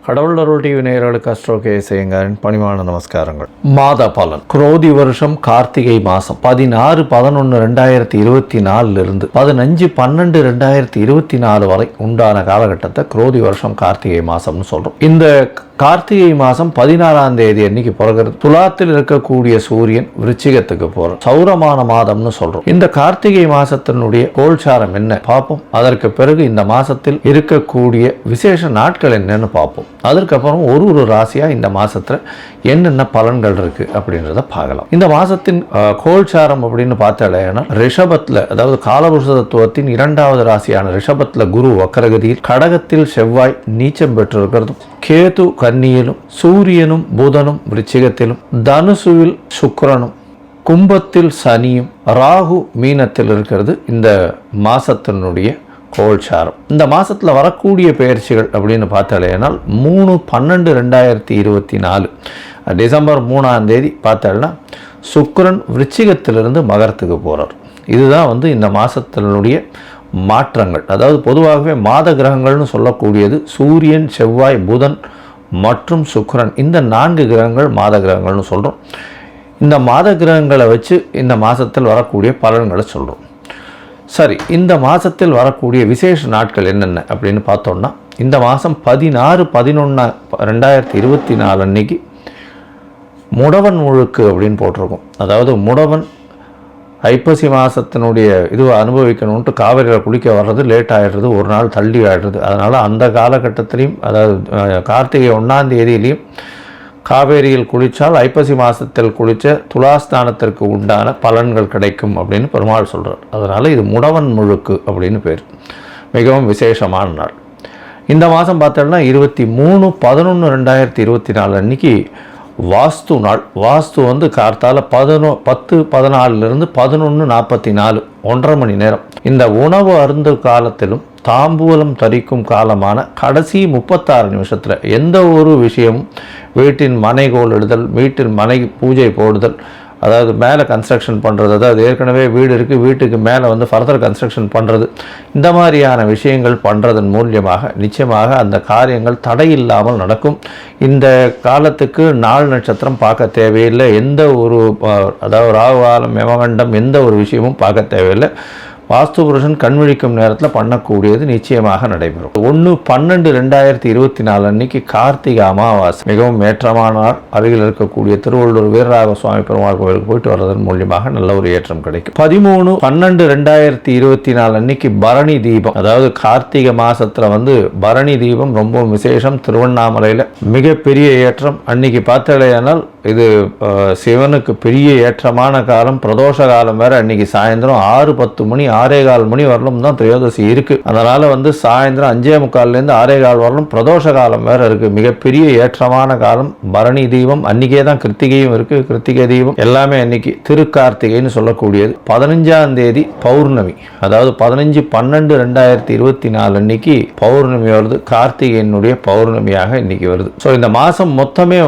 கடவுள் அருள் டிவி நேயர்களுக்கு அஸ்ட்ரோ கேஎஸ்ஐயங்காரின் பணிவான நமஸ்காரங்கள். மாத பலன். குரோதி வருஷம் கார்த்திகை மாசம் 16/11/2024 15/12/2024 வரை உண்டான காலகட்டத்தை குரோதி வருஷம் கார்த்திகை மாசம்னு சொல்றோம். இந்த கார்த்திகை மாசம் 16ஆம் தேதி அன்னைக்கு பிறகுறது. துலாத்தில் இருக்கக்கூடிய சூரியன் விருச்சிகத்துக்கு போற சௌரமான மாதம்னு சொல்றோம். இந்த கார்த்திகை மாசத்தினுடைய கோல்சாரம் என்ன பார்ப்போம். அதற்கு பிறகு இந்த மாசத்தில் இருக்கக்கூடிய விசேஷ நாட்கள் என்னன்னு பார்ப்போம். அதற்கப்புறம் ஒரு ராசியா இந்த மாசத்துல என்னென்ன பலன்கள் இருக்கு அப்படின்றத பார்க்கலாம். இந்த மாசத்தின் கோல்சாரம் அப்படின்னு பார்த்தாலேனா ரிஷபத்துல, அதாவது காலபுருஷ தத்துவத்தின் 2வது ராசியான ரிஷபத்துல குரு வக்கரகதியில், கடகத்தில் செவ்வாய் நீச்சம் பெற்றிருக்கிறதும், கேது கன்னியிலும், சூரியனும் புதனும் விருச்சிகத்திலும், தனுசுவில் சுக்கிரனும், கும்பத்தில் சனியும், ராகு மீனத்தில் இருக்கிறது இந்த மாசத்தினுடைய கோல்சாரம். இந்த மாசத்துல வரக்கூடிய பெயர்ச்சிகள் அப்படின்னு பார்த்தாலேனால் 3/12/2024 டிசம்பர் 3ஆம் தேதி பார்த்தாலும் சுக்கிரன் விருச்சிகத்திலிருந்து மகரத்துக்கு போறார். இதுதான் இந்த மாசத்தினுடைய மாற்றங்கள். அதாவது பொதுவாகவே மாத கிரகங்கள்னு சொல்லக்கூடியது சூரியன், செவ்வாய், புதன் மற்றும் சுக்கிரன். இந்த 4 கிரகங்கள் மாத கிரகங்கள்னு சொல்கிறோம். இந்த மாத கிரகங்களை வச்சு இந்த மாதத்தில் வரக்கூடிய பலன்களை சொல்கிறோம். சரி, இந்த மாதத்தில் வரக்கூடிய விசேஷ நாட்கள் என்னென்ன அப்படின்னு பார்த்தோம்னா, இந்த மாதம் 16/11/2024 அன்னைக்கு முடவன் முழுக்கு அப்படின்னு போட்டிருக்கோம். அதாவது முடவன் ஐப்பசி மாதத்தினுடைய இதுவை அனுபவிக்கணும்ட்டு காவேரியில் குளிக்க வர்றது லேட் ஆகிடுறது, ஒரு நாள் தள்ளி ஆகிடுறது. அதனால் அந்த காலகட்டத்திலையும், அதாவது கார்த்திகை 1ஆம் தேதியிலையும் காவேரியில் குளித்தால் ஐப்பசி மாதத்தில் குளித்த துலாஸ்தானத்திற்கு உண்டான பலன்கள் கிடைக்கும் அப்படின்னு பெருமாள் சொல்கிறார். அதனால் இது முடவன் முழுக்கு அப்படின்னு பேர். மிகவும் விசேஷமான நாள். இந்த மாதம் பார்த்தோம்னா 23/11/2024 அன்னைக்கு வாஸ்து நாள். வாஸ்து கார்த்தால 10:14 11:44 1.5 மணி நேரம். இந்த உணவு அருந்து காலத்திலும் தாம்பூலம் தரிக்கும் காலமான கடைசி 36 நிமிஷத்தில் எந்த ஒரு விஷயமும், வீட்டின் மனைகோல் இடுதல், வீட்டில் மனை பூஜை போடுதல், அதாவது மேலே கன்ஸ்ட்ரக்ஷன் பண்ணுறது, அதாவது ஏற்கனவே வீடு இருக்குது, வீட்டுக்கு மேலே ஃபர்தர் கன்ஸ்ட்ரக்ஷன் பண்ணுறது, இந்த மாதிரியான விஷயங்கள் பண்ணுறதன் மூலியமாக நிச்சயமாக அந்த காரியங்கள் தடையில்லாமல் நடக்கும். இந்த காலத்துக்கு நாள் நட்சத்திரம் பார்க்க தேவையில்லை. எந்த ஒரு, அதாவது ராகுகாலம், யமகண்டம், எந்த ஒரு விஷயமும் பார்க்க தேவையில்லை. வாஸ்து புருஷன் கண்விழிக்கும் நேரத்தில் பண்ணக்கூடியது நிச்சயமாக நடைபெறும். 1/12/2024 அன்னைக்கு கார்த்திகை அமாவாசை. மிகவும் ஏற்றமான நாள். அருகில் இருக்கக்கூடிய திருவள்ளூர் வீரராக சுவாமி பெருமாள் கோவிலுக்கு போயிட்டு வர்றதன் மூலியமாக நல்ல ஒரு ஏற்றம் கிடைக்கும். 13/12/2024 அன்னைக்கு பரணி தீபம். அதாவது கார்த்திகை மாசத்துல பரணி தீபம் ரொம்ப விசேஷம். திருவண்ணாமலையில் மிகப்பெரிய ஏற்றம். அன்னைக்கு பார்த்தாலேயானால் இது சிவனுக்கு பெரிய ஏற்றமான காலம். பிரதோஷ காலம் வேற. அன்னைக்கு சாயந்தரம் 6:10 மணி 6:15 மணி வரலும் தான் திரையோதசி இருக்கு. அதனால சாயந்தரம் 5:45 6:15 வரலும் பிரதோஷ காலம் வேற இருக்கு. மிகப்பெரிய ஏற்றமான காலம். பரணி தீபம் அன்னைக்கே தான் கிருத்திகையும் இருக்கு. கிருத்திகை தீபம் எல்லாமே அன்னைக்கு. திருக்கார்த்திகைன்னு சொல்லக்கூடியது 15ஆம் தேதி பௌர்ணமி. அதாவது 15/12/2024 அன்னைக்கு பௌர்ணமி வருது. கார்த்திகையினுடைய பௌர்ணமியாக இன்னைக்கு வருது. ஸோ இந்த மாதம் மொத்தமே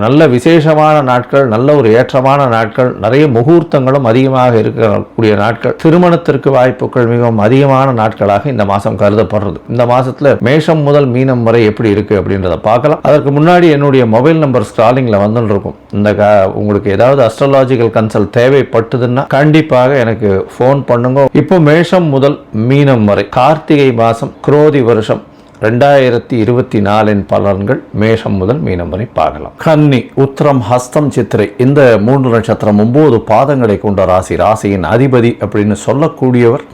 நல்ல விசேஷமான நாட்கள், நல்ல ஒரு ஏற்றமான நாட்கள், நிறைய முகூர்த்தங்களும் அதிகமாக இருக்கக்கூடிய நாட்கள், திருமணத்திற்கு வாய்ப்புகள் மிகவும் அதிகமான நாட்களாக இந்த மாதம் கருதப்படுறது. இந்த மாதத்தில் மேஷம் முதல் மீனம் வரை எப்படி இருக்கு அப்படின்றத பார்க்கலாம். அதற்கு முன்னாடி என்னுடைய மொபைல் நம்பர் ஸ்க்ராலிங்கில் வந்துருக்கும். உங்களுக்கு ஏதாவது அஸ்ட்ராலாஜிக்கல் கன்சல்ட் தேவைப்பட்டதுன்னா கண்டிப்பாக எனக்கு ஃபோன் பண்ணுங்க. இப்போ மேஷம் முதல் மீனம் வரை கார்த்திகை மாதம் குரோதி வருஷம் 2024 பலன்கள் மேஷம் முதல் மீனம் வரை பார்க்கலாம். கன்னி, உத்திரம், ஹஸ்தம், சித்திரை இந்த 3 நட்சத்திரம் 9 பாதங்களை கொண்ட ராசி. ராசியின் அதிபதி அப்படின்னு சொல்லக்கூடியவர்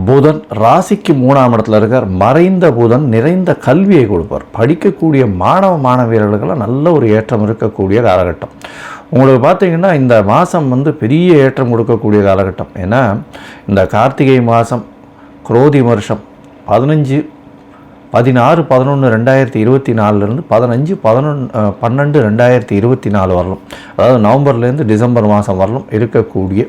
புதன். ராசிக்கு 3ஆம் இடத்துல இருக்கார். மறைந்த புதன் நிறைந்த கல்வியை கொடுப்பார். படிக்கக்கூடிய மாணவ மாணவியர்களுக்கெல்லாம் நல்ல ஒரு ஏற்றம் இருக்கக்கூடிய காலகட்டம். உங்களுக்கு பார்த்தீங்கன்னா இந்த மாதம் பெரிய ஏற்றம் கொடுக்கக்கூடிய காலகட்டம். ஏன்னா இந்த கார்த்திகை மாதம் குரோதி வருஷம் 16/11/2024 15/12/2024 வரலும், அதாவது நவம்பர்லேருந்து டிசம்பர் மாதம் வரலும் இருக்கக்கூடிய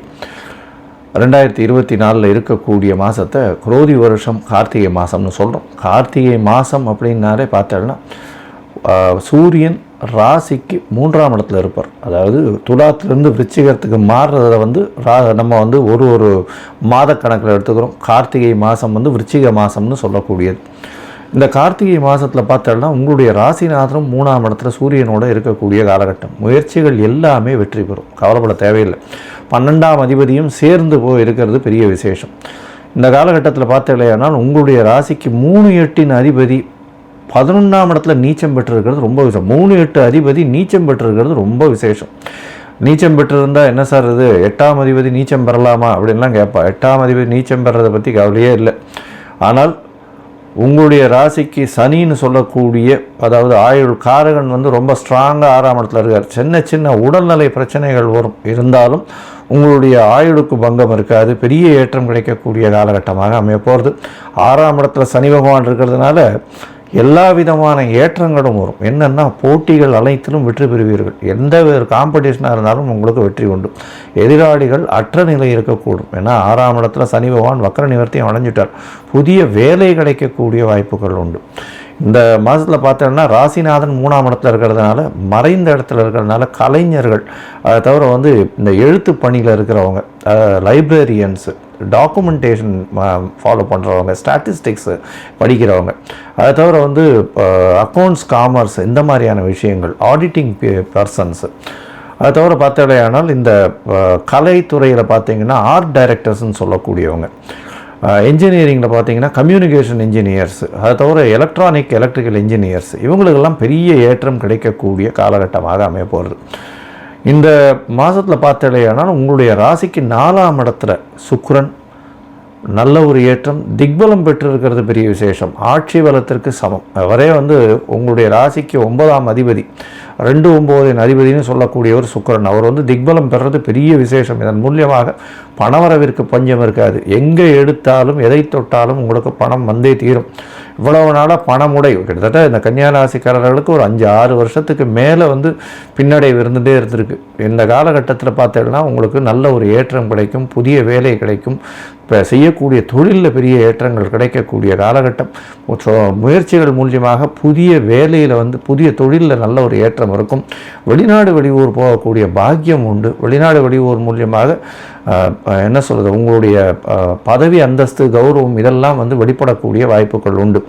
2024 இருக்கக்கூடிய மாதத்தை குரோதி வருஷம் கார்த்திகை மாதம்னு சொல்கிறோம். கார்த்திகை மாதம் அப்படின்னாலே பார்த்தோம்னா சூரியன் ராசிக்கு 3ஆம் இடத்துல இருப்பார். அதாவது துலாத்திலிருந்து விருச்சிகத்துக்கு மாறுறத நம்ம ஒரு மாத கணக்கில் எடுத்துக்கிறோம். கார்த்திகை மாதம் விருச்சிக மாதம்னு சொல்லக்கூடியது. இந்த கார்த்திகை மாதத்தில் பார்த்தோம்னா உங்களுடைய ராசிநாதனும் 3ஆம் இடத்துல சூரியனோட இருக்கக்கூடிய காலகட்டம். முயற்சிகள் எல்லாமே வெற்றி பெறும், கவலைப்பட தேவையில்லை. 12ஆம் அதிபதியும் சேர்ந்து போய் இருக்கிறது பெரிய விசேஷம். இந்த காலகட்டத்தில் பார்த்தீங்கன்னா உங்களுடைய ராசிக்கு 3-8 அதிபதி 11ஆம் இடத்துல நீச்சம் பெற்றிருக்கிறது ரொம்ப விசேஷம். 3-8 அதிபதி நீச்சம் பெற்றிருக்கிறது ரொம்ப விசேஷம். நீச்சம் பெற்றிருந்தால் என்ன சார் இது 8ஆம் அதிபதி நீச்சம் பெறலாமா அப்படின்லாம் கேட்பா. 8ஆம் அதிபதி நீச்சம் பெறதை பற்றி கவலையே இல்லை. ஆனால் உங்களுடைய ராசிக்கு சனின்னு சொல்லக்கூடிய, அதாவது ஆயுள் காரகன் ரொம்ப ஸ்ட்ராங்காக 6ஆம் இடத்துல இருக்கார். சின்ன சின்ன உடல்நிலை பிரச்சனைகள் வரும், இருந்தாலும் உங்களுடைய ஆயுளுக்கு பங்கம் இருக்காது. பெரிய ஏற்றம் கிடைக்கக்கூடிய காலகட்டமாக அமைய போகிறது. 6ஆம் இடத்துல சனி பகவான் இருக்கிறதுனால எல்லா விதமான ஏற்றங்களும் வரும். என்னென்னா போட்டிகள் அனைத்திலும் வெற்றி பெறுவீர்கள். எந்த ஒரு காம்படிஷனாக இருந்தாலும் உங்களுக்கு வெற்றி உண்டு. எதிராளிகள் அற்ற நிலை இருக்கக்கூடும். ஏன்னா 6ஆம் இடத்துல சனி பகவான் வக்கர நிவர்த்தியும் அடைஞ்சிட்டார். புதிய வேலை கிடைக்கக்கூடிய வாய்ப்புகள் உண்டு. இந்த மாதத்தில் பார்த்தோன்னா ராசிநாதன் 3ஆம் இடத்துல இருக்கிறதுனால, மறைந்த இடத்துல இருக்கிறதுனால கலைஞர்கள், அதை தவிர இந்த எழுத்து பணியில் இருக்கிறவங்க, லைப்ரரியன்ஸு, டாக்குமெண்டேஷன் ஃபாலோ பண்ணுறவங்க, ஸ்டாட்டிஸ்டிக்ஸு படிக்கிறவங்க, அதை தவிர அக்கௌண்ட்ஸ், காமர்ஸ், இந்த மாதிரியான விஷயங்கள், ஆடிட்டிங் பர்சன்ஸு, அதை தவிர பார்த்தோடையானால் இந்த கலைத்துறையில் பார்த்தீங்கன்னா ஆர்ட் டைரக்டர்ஸ்ன்னு சொல்லக்கூடியவங்க, என்ஜினியரிங்கில் பார்த்தீங்கன்னா கம்யூனிகேஷன் இன்ஜினியர்ஸ், அதை தவிர எலக்ட்ரிக்கல் இன்ஜினியர்ஸ், இவங்களுக்கெல்லாம் பெரிய ஏற்றம் கிடைக்கக்கூடிய காலகட்டமாக அமைய போகிறது. இந்த மாதத்தில் பார்த்தடையானால் உங்களுடைய ராசிக்கு 4ஆம் இடத்துல சுக்கிரன் நல்ல ஒரு ஏற்றம், திக்பலம் பெற்றிருக்கிறது பெரிய விசேஷம். ஆட்சி பலத்திற்கு சமம். அவரே உங்களுடைய ராசிக்கு 9ஆம் அதிபதி, 2-9 அதிபதினு சொல்லக்கூடியவர் சுக்கிரன். அவர் திக்பலம் பெறுறது பெரிய விசேஷம். இதன் மூலியமாக பணவரவிற்கு பஞ்சம் இருக்காது. எங்கே எடுத்தாலும் எதை தொட்டாலும் உங்களுக்கு பணம் வந்தே தீரும். இவ்வளவு நாளாக பணமுடை கிட்டத்தட்ட இந்த கன்னியாராசிக்காரர்களுக்கு ஒரு 5-6 வருஷத்துக்கு மேலே பின்னடைவு இருந்துகிட்டே இருந்திருக்கு. இந்த காலகட்டத்தில் பார்த்தீங்கன்னா உங்களுக்கு நல்ல ஒரு ஏற்றம் கிடைக்கும், புதிய வேலை கிடைக்கும், இப்போ செய்யக்கூடிய தொழிலில் பெரிய ஏற்றங்கள் கிடைக்கக்கூடிய காலகட்டம். முயற்சிகள் மூலியமாக புதிய வேலையில் புதிய தொழிலில் நல்ல ஒரு ஏற்றம் இருக்கும். வெளிநாடு வெளியூர் போகக்கூடிய பாக்கியம் உண்டு. வெளிநாடு வெளியூர் மூலியமாக என்ன சொல்கிறது, உங்களுடைய பதவி, அந்தஸ்து, கௌரவம் இதெல்லாம் வெளிப்படக்கூடிய வாய்ப்புகள் உண்டு.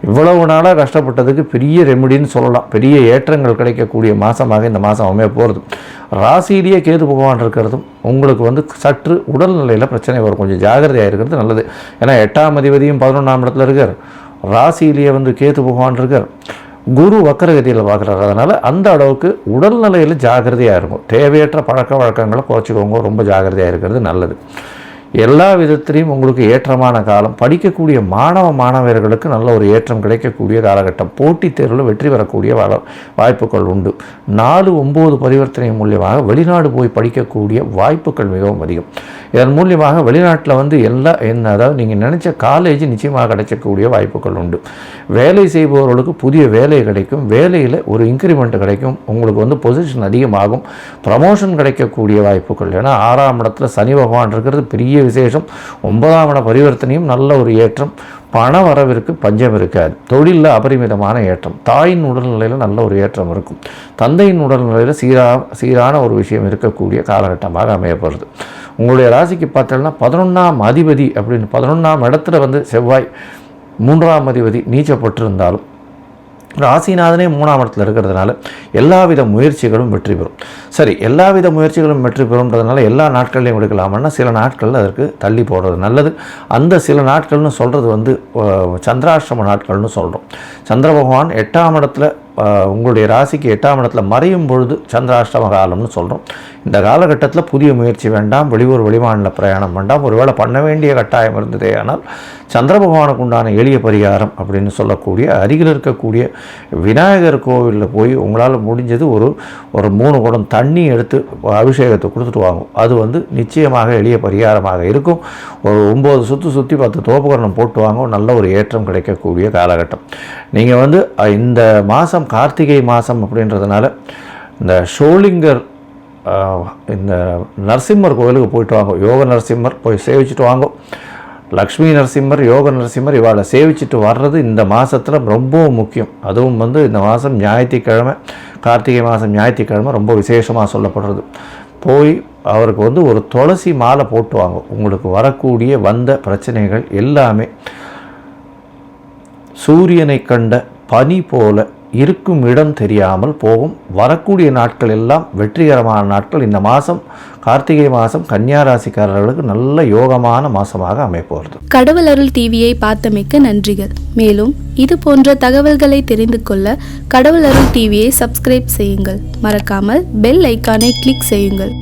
இவ்வளவு நாளாக கஷ்டப்பட்டதுக்கு பெரிய ரெமெடின்னு சொல்லலாம். பெரிய ஏற்றங்கள் கிடைக்கக்கூடிய மாதமாக இந்த மாதம் அமைய போகிறது. ராசியிலேயே கேது பகவான் இருக்கிறதும் உங்களுக்கு சற்று உடல்நிலையில் பிரச்சனை வரும். கொஞ்சம் ஜாகிரதையாக இருக்கிறது நல்லது. ஏன்னா 8ஆம் அதிபதியும் 11ஆம் இடத்துல இருக்கார். ராசியிலேயே கேது பகவான் இருக்கார். குரு வக்கரகதியில் பார்க்குறாரு. அதனால் அந்த அளவுக்கு உடல்நிலையில் ஜாகிரதையாக இருக்கும். தேவையற்ற பழக்க வழக்கங்களை குறைச்சிக்கோங்க. ரொம்ப ஜாகிரதையாக இருக்கிறது நல்லது. எல்லா விதத்திலையும் உங்களுக்கு ஏற்றமான காலம். படிக்கக்கூடிய மாணவர்களுக்கு நல்ல ஒரு ஏற்றம் கிடைக்கக்கூடிய காலகட்டம். போட்டித் தேர்வில் வெற்றி பெறக்கூடிய வாய்ப்புகள் உண்டு. 4-9 பரிவர்த்தனை மூலியமாக வெளிநாடு போய் படிக்கக்கூடிய வாய்ப்புகள் மிகவும் அதிகம். இதன் மூலியமாக வெளிநாட்டில் அதாவது நீங்கள் நினச்ச காலேஜ் நிச்சயமாக கிடைக்கக்கூடிய வாய்ப்புகள் உண்டு. வேலை செய்பவர்களுக்கு புதிய வேலை கிடைக்கும். வேலையில் ஒரு இன்க்ரிமெண்ட் கிடைக்கும். உங்களுக்கு பொசிஷன் அதிகமாகும். ப்ரமோஷன் கிடைக்கக்கூடிய வாய்ப்புகள். ஏன்னா 6ஆம் இடத்துல சனி பகவான் இருக்கிறது பெரிய விசேஷம். 9ஆம் இட பரிவர்த்தனையும் நல்ல ஒரு ஏற்றம். பண வரவிற்கு பஞ்சம் இருக்காது. தொழிலில் அபரிமிதமான ஏற்றம். தாயின் உடல்நிலையில் நல்ல ஒரு ஏற்றம் இருக்கும். தந்தையின் உடல்நிலையில் சீரான ஒரு விஷயம் இருக்கக்கூடிய காலகட்டமாக அமையப்படுறது. உங்களுடைய ராசிக்கு பார்த்தோம்னா 11ஆம் அதிபதி அப்படின்னு 11ஆம் இடத்துல செவ்வாய் 3ஆம் அதிபதி நீச்சப்பட்டிருந்தாலும் ராசிநாதனே 3ஆம் இடத்துல இருக்கிறதுனால எல்லாவித முயற்சிகளும் வெற்றி பெறும். சரி, எல்லாவித முயற்சிகளும் வெற்றி பெறும்ன்றதுனால எல்லா நாட்கள்லையும் எடுக்கலாமன்னா சில நாட்களில் அதற்கு தள்ளி போடுறது நல்லது. அந்த சில நாட்கள்னு சொல்கிறது சந்திராஷ்டம நாட்கள்னு சொல்கிறோம். சந்திர பகவான் 8ஆம் இடத்துல உங்களுடைய ராசிக்கு 8ஆம் இடத்துல மறையும் பொழுது சந்திராஷ்டம காலம்னு சொல்கிறோம். இந்த காலகட்டத்தில் புதிய முயற்சி வேண்டாம். வெளியூர் வெளிமாநில பிரயாணம் வேண்டாம். ஒருவேளை பண்ண வேண்டிய கட்டாயம் இருந்ததே ஆனால் சந்திர பகவானுக்கு உண்டான எளிய பரிகாரம் அப்படின்னு சொல்லக்கூடிய அருகில் இருக்கக்கூடிய விநாயகர் கோவிலில் போய் உங்களால் முடிஞ்சது ஒரு 3 குடம் தண்ணி எடுத்து அபிஷேகத்தை கொடுத்துட்டு வாங்கும். அது நிச்சயமாக எளிய பரிகாரமாக இருக்கும். ஒரு 9 சுற்றி 10 தோப்புகரணம் போட்டு வாங்கும். நல்ல ஒரு ஏற்றம் கிடைக்கக்கூடிய காலகட்டம். நீங்கள் இந்த மாதம் கார்த்திகை மாதம் அப்படின்றதுனால இந்த ஷோலிங்கர் இந்த நரசிம்மர் கோவிலுக்கு போயிட்டு வாங்க. யோக நரசிம்மர் போய் சேவிச்சுட்டு வாங்க. லக்ஷ்மி நரசிம்மர், யோக நரசிம்மர் இவாளை சேவிச்சுட்டு வர்றது இந்த மாதத்தில் ரொம்பவும் முக்கியம். அதுவும் இந்த மாதம் ஞாயிற்றுக்கிழமை, கார்த்திகை மாதம் ஞாயிற்றுக்கிழமை ரொம்ப விசேஷமாக சொல்லப்படுறது. போய் அவருக்கு ஒரு துளசி மாலை போட்டு வாங்க. உங்களுக்கு வரக்கூடிய வந்த பிரச்சனைகள் எல்லாமே சூரியனை கண்ட பனி போல இருக்கும் இடம் தெரியாமல் போகும். வரக்கூடிய நாட்கள் எல்லாம் வெற்றிகரமான நாட்கள். இந்த மாதம் கார்த்திகை மாதம் கன்னியா ராசிக்காரர்களுக்கு நல்ல யோகமான மாதமாக அமைப்போகிறது. கடவுள் அருள் டிவியை பார்த்தமைக்க நன்றிகள். மேலும் இது போன்ற தகவல்களை தெரிந்து கொள்ள கடவுள் அருள் டிவியை சப்ஸ்கிரைப் செய்யுங்கள். மறக்காமல் பெல் ஐக்கானை கிளிக் செய்யுங்கள்.